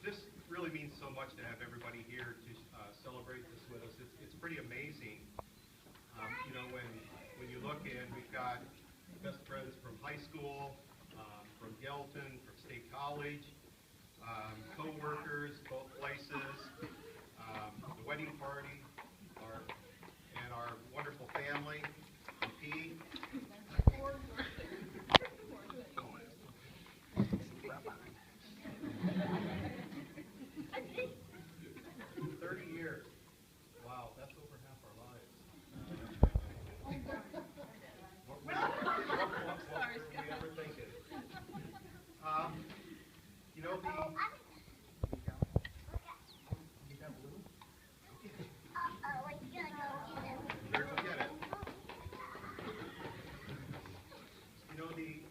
This really means so much to have everybody here to celebrate this with us. It's pretty amazing. When you look in, we've got best friends from high school, from Yelton, from State College, co-workers, both places, the wedding party, and our wonderful family, P. 30 years. Wow, that's over half our lives. What were we ever thinking? You know,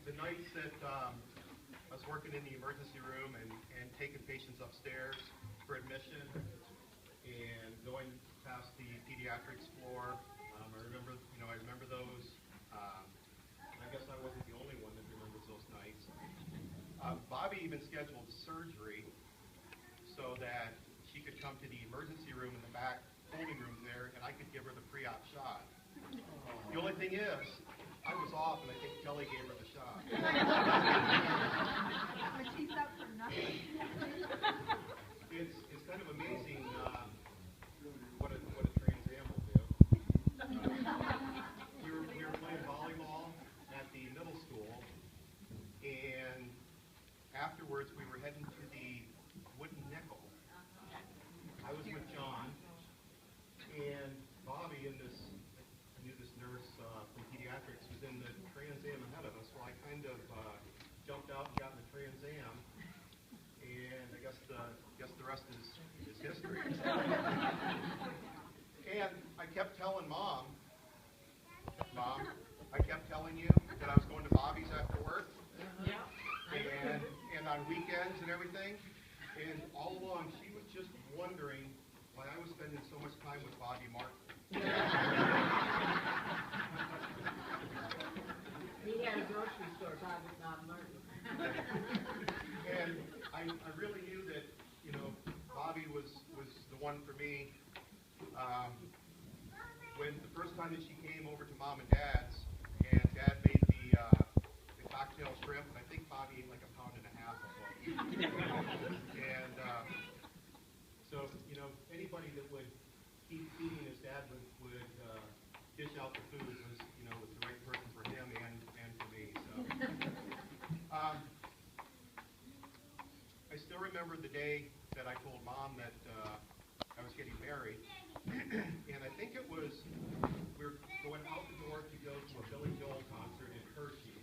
the nights that I was working in the emergency room and taking patients upstairs for admission and going past the pediatrics floor, I remember those. I guess I wasn't the only one that remembers those nights. Bobbi even scheduled surgery so that she could come to the emergency room in the back holding room there, and I could give her the pre-op shot. The only thing is, I was off, and I think Kelly gave her the shot. But she's up for nothing. It's kind of amazing what a Trans Am will do. We were playing volleyball at the middle school, and afterwards we were heading to the Wooden Nickel. I was with John, and Bobbi and I knew this nurse from pediatrics was in the Trans Am ahead of us, so I kind of jumped out and got in the Trans Am, and I guess the rest is history. And I kept telling Mom, I kept telling you that I was going to Bobbi's after work, and on weekends and everything, and all along she was just wondering why I was spending so much time with Bobbi Martin. He had a grocery store, Bobbi Martin. And I really knew that, Bobbi was the one for me. When the first time that she came over to Mom and Dad's, and Dad made the cocktail shrimp, and I think Bobbi ate like 1.5 pounds of them. And so, anybody that would keep feeding his dad would dish out the food was the right person for him and for me. So, I still remember the day that I told Mom that I was getting married, and I think it was, we were going out the door to go to a Billy Joel concert in Hershey,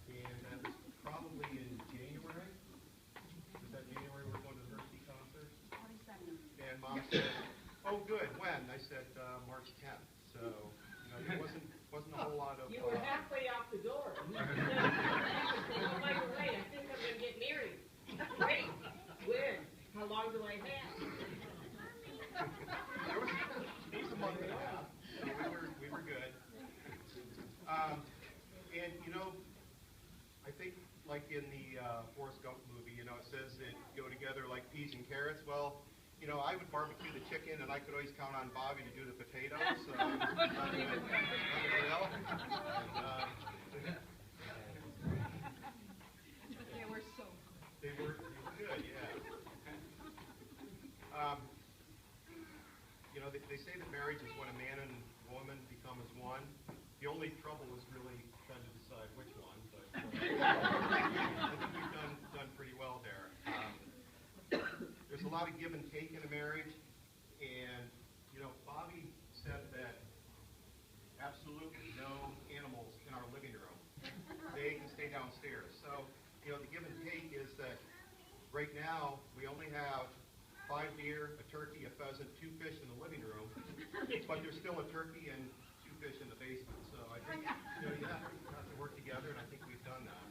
and that was probably in January. Was that January we were going to the Hershey concert? 22nd. And Mom said, "Oh, good. When?" I said, "March 10th." So, there wasn't a whole lot of. You were halfway out the door. Oh, by the way, I think I'm going to get married. Great. When? How long do I have? There was a month and a half. We were good. And I think like in the Forrest Gump movie, it says that go together like peas and carrots. Well, I would barbecue the chicken, and I could always count on Bobbi to do the potatoes. They were so. They were good, yeah. They say that marriage is when a man and woman become as one. The only trouble is really trying to decide which one, but I think we've done pretty well there. There's a lot of give and take in a marriage, and Bobbi said that absolutely no animals in our living room. They can stay downstairs. So, the give and take is that right now we only have 5 deer, a turkey, a pheasant, 2 fish in the living room, but there's still a turkey and 2 fish in the basement. So I think you have to work together, and I think we've done that.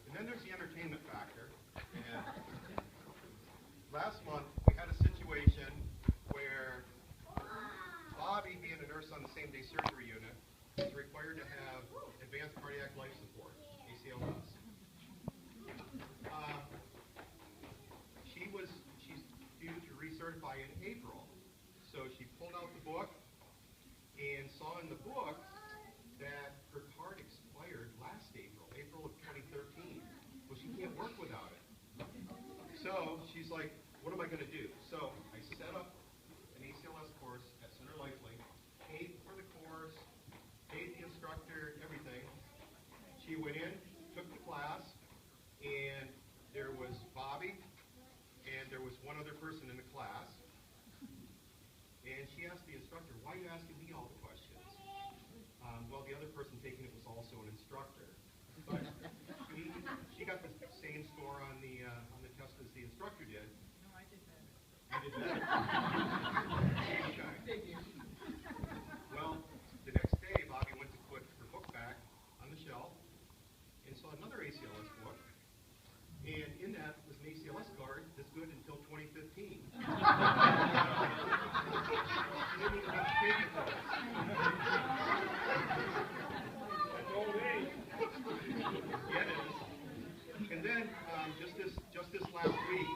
And then there's the entertainment factor. And last month we had a situation where Bobbi, being a nurse on the same-day surgery unit, is required to have advanced cardiac life support, ACLS. She's due to recertify in April. So she pulled out the book and saw in the book that her card expired last April of 2013. Well, she can't work without it. So she's like, what am I going to do? So I set up an ACLS course at Center Likely, paid for the course, paid the instructor, everything. She went in, took the class, and there was Bobbi, and there was one other person in the class. And she asked the instructor, why are you asking me all the questions? Well, the other person taking it was also an instructor. But she got the same score on the test as the instructor did. No, I did better. You did better? Okay. Well, the next day, Bobbi went to put her book back on the shelf and saw another ACLS book. And in that was an ACLS card that's good until 2015. She didn't even have to take it though. That's old age. Yeah, it is. And then just this last week,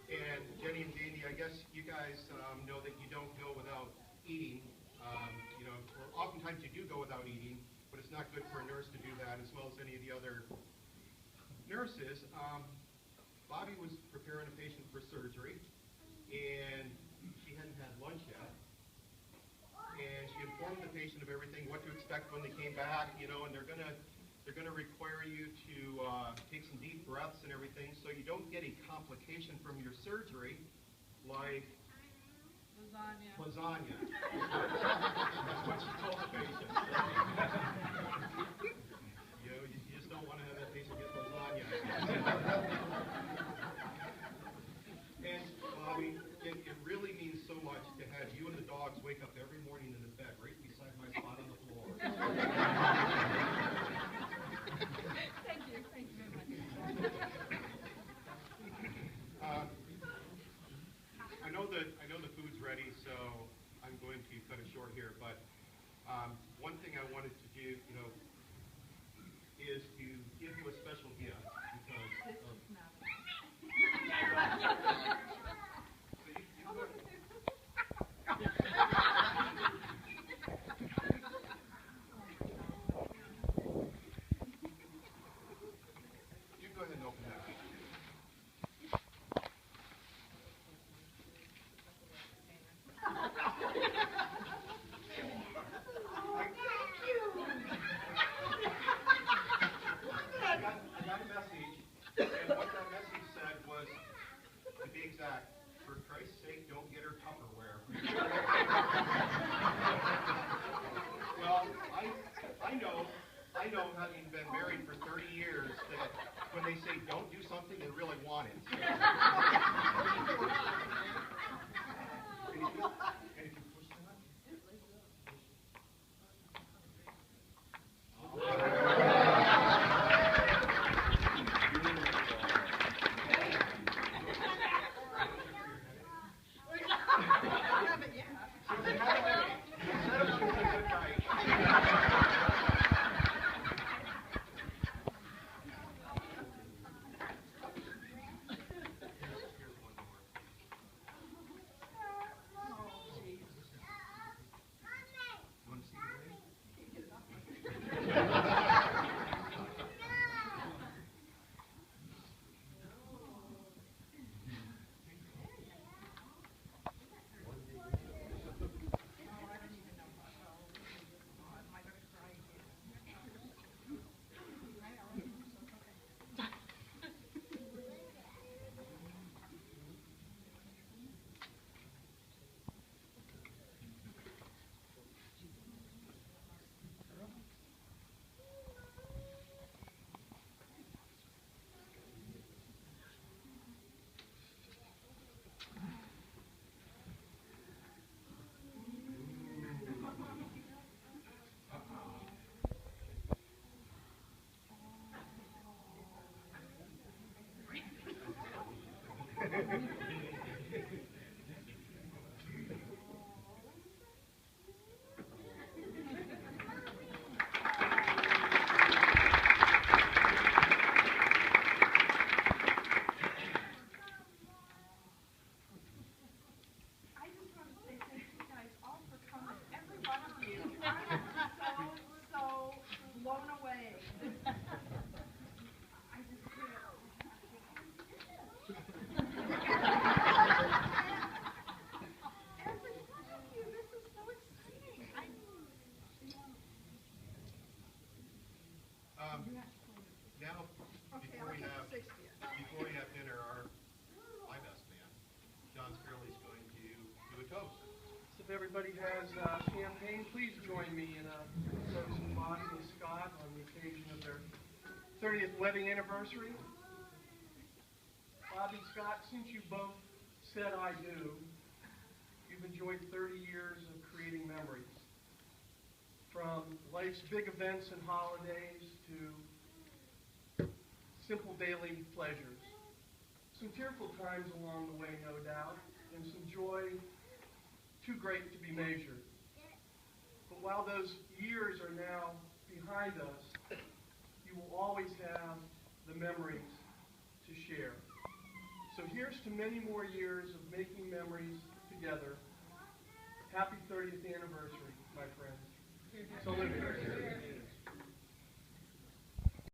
and Jenny and Jamie, I guess you guys know that you don't go without eating. Or oftentimes you do go without eating, but it's not good for a nurse to do that, as well as any of the other nurses. Bobbi was preparing a patient for surgery, and she hadn't had lunch yet. And she informed the patient of everything, what to expect when they came back, and they're gonna require you to take some deep breaths and everything, so you don't get a complication from your surgery, like lasagna. That's what she told the patient. You just don't want to have that patient get lasagna. And Bobbi, it really means so much to have you and the dogs wake up every morning in the bed right beside my spot on the floor. Thank you very much. I know the food's ready, so I'm going to cut it short here. But one thing I wanted to do, is to give you a special gift because of. So you go ahead and open that. I got a message, and what that message said was, to be exact, for Christ's sake, don't get her Tupperware. Well, I know, having been married for 30 years, that when they say don't do something, they really want it. Can you push that? If everybody has champagne, please join me in a toast to Bobbi and Scott on the occasion of their 30th wedding anniversary. Bobbi, Scott, since you both said I do, you've enjoyed 30 years of creating memories. From life's big events and holidays to simple daily pleasures. Some tearful times along the way, no doubt, and some joy too great to be measured. But while those years are now behind us, you will always have the memories to share. So here's to many more years of making memories together. Happy 30th anniversary, my friends. So live here.